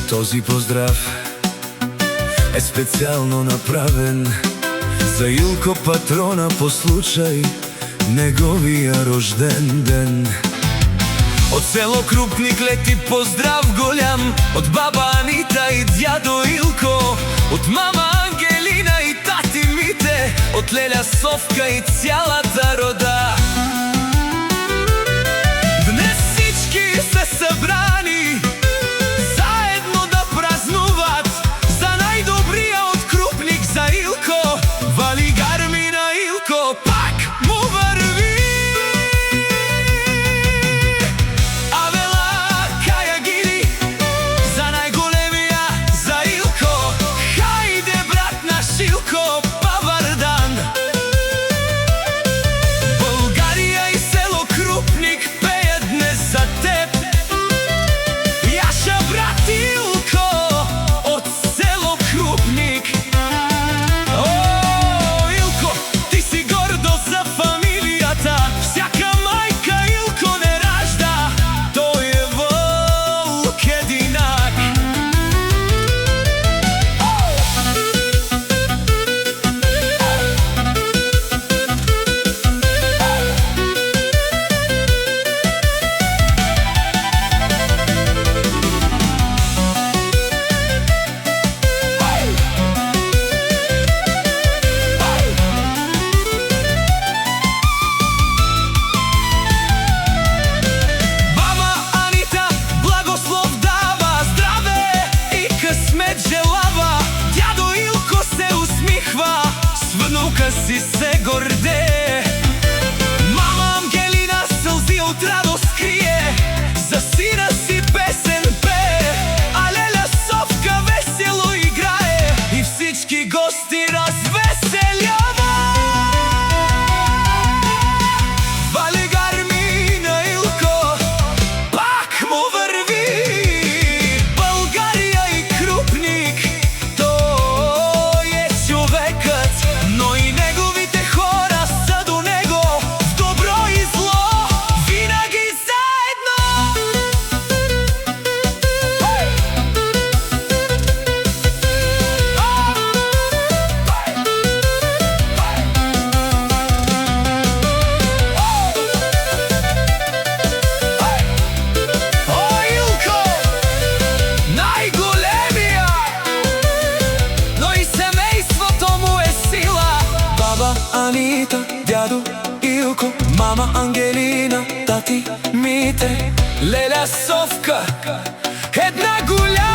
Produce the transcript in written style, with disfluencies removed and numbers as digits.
Този поздрав е специјално направен за Илко патрона по случај неговија рожден ден. Од село Крупник лети поздрав голям, од баба Анита и дјадо Илко, од мама Ангелина и тати Мите, од леля Совка и цялата рода. Днес всички се събрани заедно да празнуват за најдобрија од Крупник, за Илко. Вали гарми на Илко, пак му върви. Авела Кајагини за најголемија, за Илко. Хајде брат наш Илко, Павардан. Българија и село Крупник пеят днес за теб. Јаша брат Илко од село Крупник. Всяка мајка Илко не ражда, тој е волк единак. Си се горде. Мама Ангелина сълзи от радост крие, за сина си песен пее, а леля Совка весело играе и всички гости развеселява. Вали гарми на Илко, пак му върви. България и Крупник, той е човекът, но и неговите хора са до него, в добро и зло, винаги заедно. О, Илко, најголемија, но и семејството му е сила. Баба Анита, дядо Илко, мама Ангелина, тати Мите, леля Совка, една голяма